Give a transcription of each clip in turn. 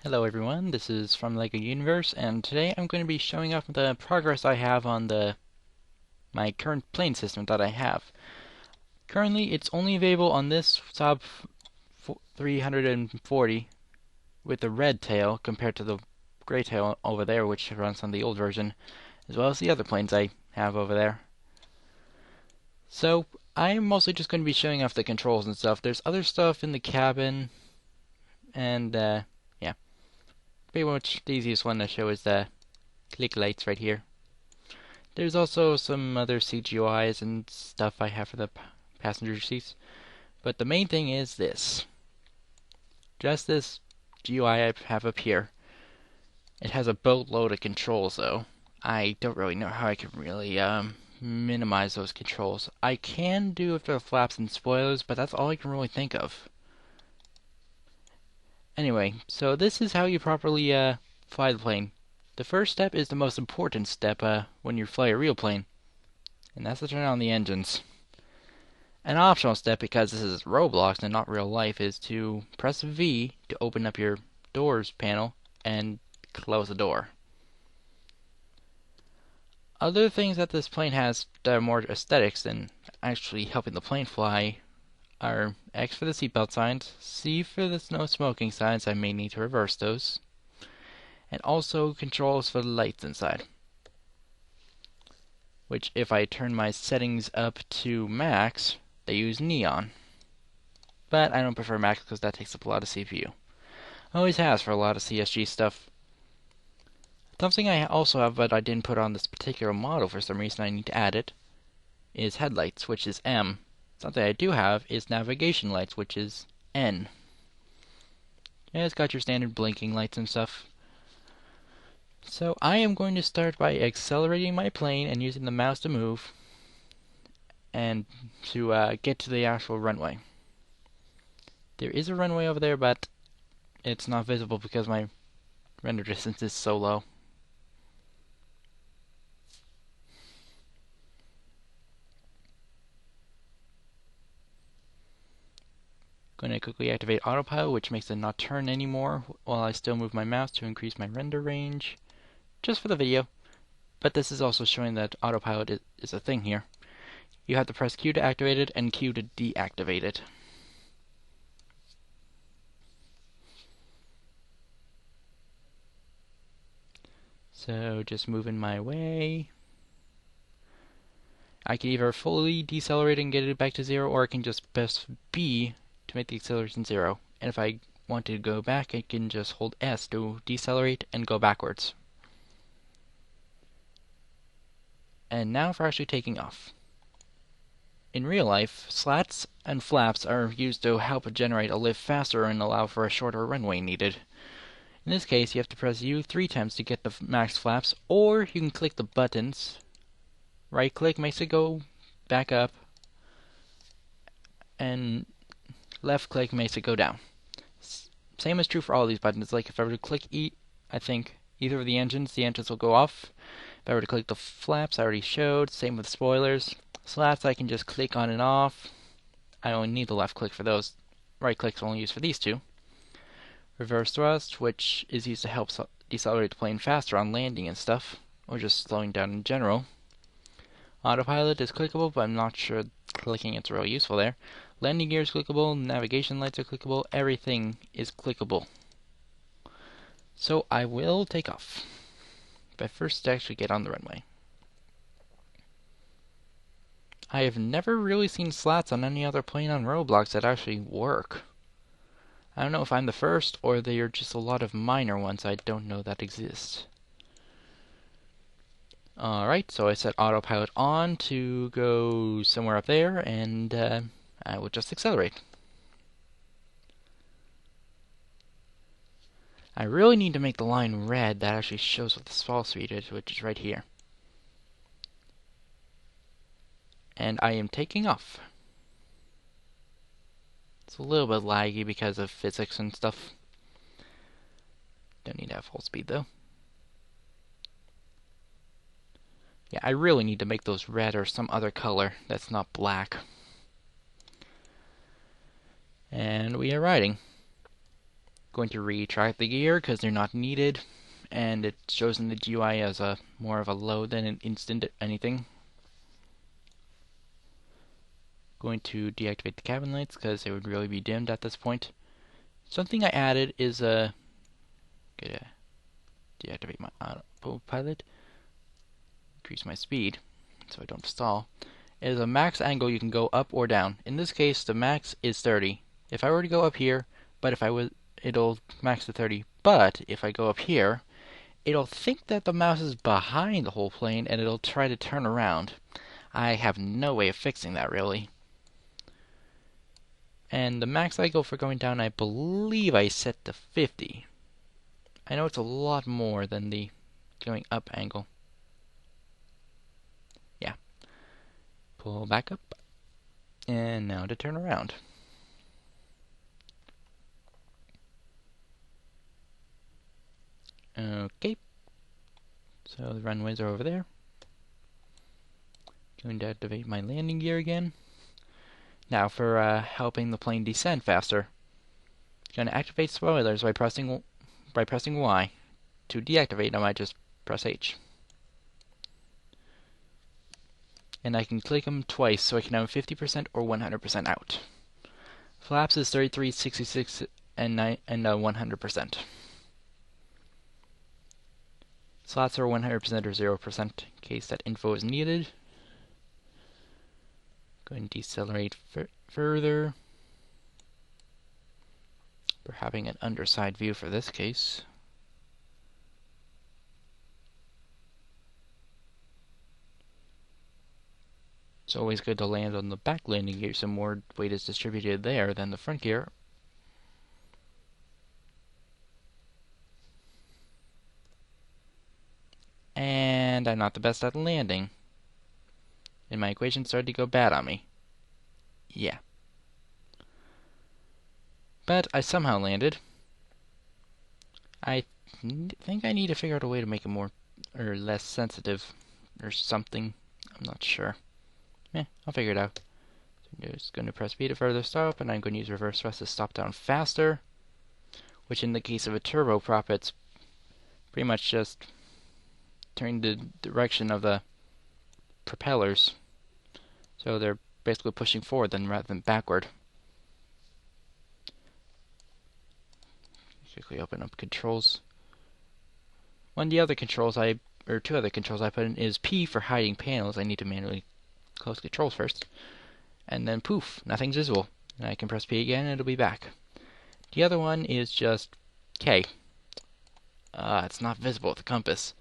Hello everyone, this is from LEGO Universe, and today I'm going to be showing off the progress I have on my current plane system that I have. Currently, it's only available on this sub 340 with the red tail compared to the gray tail over there, which runs on the old version, as well as the other planes I have over there. So, I'm mostly just going to be showing off the controls and stuff. There's other stuff in the cabin, and yeah. Pretty much the easiest one to show is the click lights right here. There's also some other CGIs and stuff I have for the passenger seats, but the main thing is this. Just this GUI I have up here. It has a boatload of controls though. I don't really know how I can really minimize those controls. I can do if there are flaps and spoilers, but that's all I can really think of. Anyway, so this is how you properly fly the plane. The first step is the most important step when you fly a real plane, and that's to turn on the engines. An optional step, because this is Roblox and not real life, is to press V to open up your doors panel and close the door. Other things that this plane has that are more aesthetics than actually helping the plane fly are X for the seatbelt signs, C for the no smoking signs, I may need to reverse those, and also controls for the lights inside, which if I turn my settings up to max, they use neon. But I don't prefer max because that takes up a lot of CPU. Always has for a lot of CSG stuff. Something I also have but I didn't put on this particular model for some reason, I need to add it, is headlights, which is M. Something I do have is navigation lights, which is N. Yeah, it's got your standard blinking lights and stuff. So I am going to start by accelerating my plane and using the mouse to move and to get to the actual runway. There is a runway over there, but it's not visible because my render distance is so low. Going to quickly activate autopilot, which makes it not turn anymore while I still move my mouse to increase my render range, just for the video. But this is also showing that autopilot is a thing here. You have to press Q to activate it and Q to deactivate it. So just moving my way. I can either fully decelerate and get it back to 0, or I can just press B to make the acceleration 0. And if I want to go back, I can just hold S to decelerate and go backwards. And now for actually taking off. In real life, slats and flaps are used to help generate a lift faster and allow for a shorter runway needed. In this case, you have to press U 3 times to get the max flaps, or you can click the buttons. Right click makes it go back up, and left click makes it go down. Same is true for all these buttons. Like if I were to click E, I think either of the engines will go off. If I were to click the flaps, I already showed. Same with spoilers. Slats, I can just click on and off. I only need the left click for those. Right click's only used for these two. Reverse thrust, which is used to help decelerate the plane faster on landing and stuff, or just slowing down in general. Autopilot is clickable, but I'm not sure clicking it's real useful there. Landing gear is clickable, navigation lights are clickable, everything is clickable. So I will take off. But first actually get on the runway. I have never really seen slats on any other plane on Roblox that actually work. I don't know if I'm the first, or they are just a lot of minor ones I don't know that exist. Alright, so I set autopilot on to go somewhere up there, and I will just accelerate. I really need to make the line red that actually shows what the fall speed is, which is right here. And I am taking off. It's a little bit laggy because of physics and stuff. Don't need to have full speed though. Yeah, I really need to make those red or some other color that's not black. And we are riding. Going to retract the gear because they're not needed, and it shows in the GUI as a more of a load than an instant anything. Going to deactivate the cabin lights because they would really be dimmed at this point. Something I added is deactivate my autopilot, increase my speed so I don't stall. Is a max angle you can go up or down. In this case, the max is 30. If I were to go up here, but if I was, it'll max to 30. But if I go up here, it'll think that the mouse is behind the whole plane and it'll try to turn around. I have no way of fixing that really. And the max angle for going down, I believe I set to 50. I know it's a lot more than the going up angle. Yeah. Pull back up. And now to turn around. Okay. So the runways are over there. Going to activate my landing gear again. Now for helping the plane descend faster. Going to activate spoilers by pressing Y. To deactivate them, I just press H. And I can click them twice so I can have 50% or 100% out. Flaps is 33, 66, and 100%. Slots are 100% or 0% in case that info is needed. Go ahead and decelerate further. We're having an underside view for this case. It's always good to land on the back landing gear so more weight is distributed there than the front gear. And I'm not the best at landing. And my equation started to go bad on me. Yeah. But I somehow landed. I think I need to figure out a way to make it more or less sensitive or something. I'm not sure. I'll figure it out. So I'm just going to press B to further stop, and I'm going to use reverse thrust to stop down faster, which in the case of a turboprop, it's pretty much just turning the direction of the propellers. So they're basically pushing forward rather than backward. Quickly open up controls. Two other controls I put in is P for hiding panels. I need to manually close controls first. And then poof, nothing's visible. And I can press P again and it'll be back. The other one is just K. It's not visible with the compass.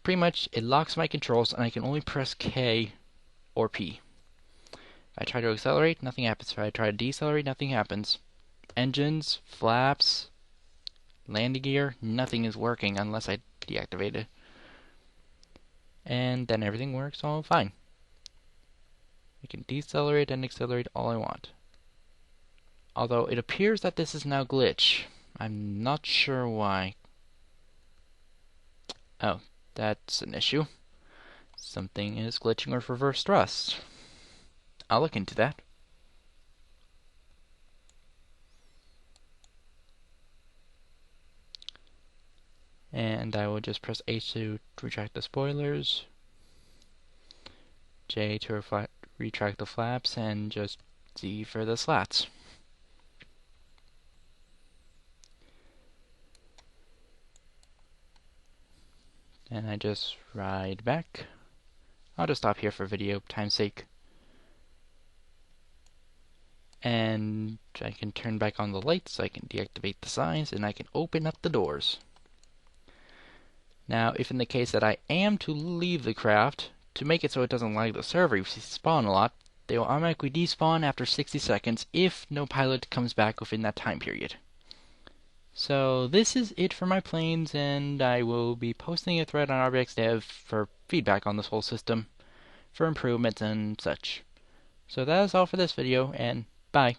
Pretty much it locks my controls and I can only press K or P. If I try to accelerate, nothing happens. If I try to decelerate, nothing happens. Engines, flaps, landing gear, nothing is working unless I deactivate it. And then everything works all fine. I can decelerate and accelerate all I want. Although it appears that this is now glitch. I'm not sure why. Oh, that's an issue. Something is glitching with reverse thrust. I'll look into that. And I will just press H to retract the spoilers, J to retract the flaps, and just Z for the slats. And I just ride back. I'll just stop here for video time's sake. And I can turn back on the lights, so I can deactivate the signs, and I can open up the doors. Now, if in the case that I am to leave the craft, to make it so it doesn't lag the server, if you spawn a lot, they will automatically despawn after 60 seconds if no pilot comes back within that time period. So this is it for my planes, and I will be posting a thread on RBXDev for feedback on this whole system, for improvements and such. So that is all for this video, and bye.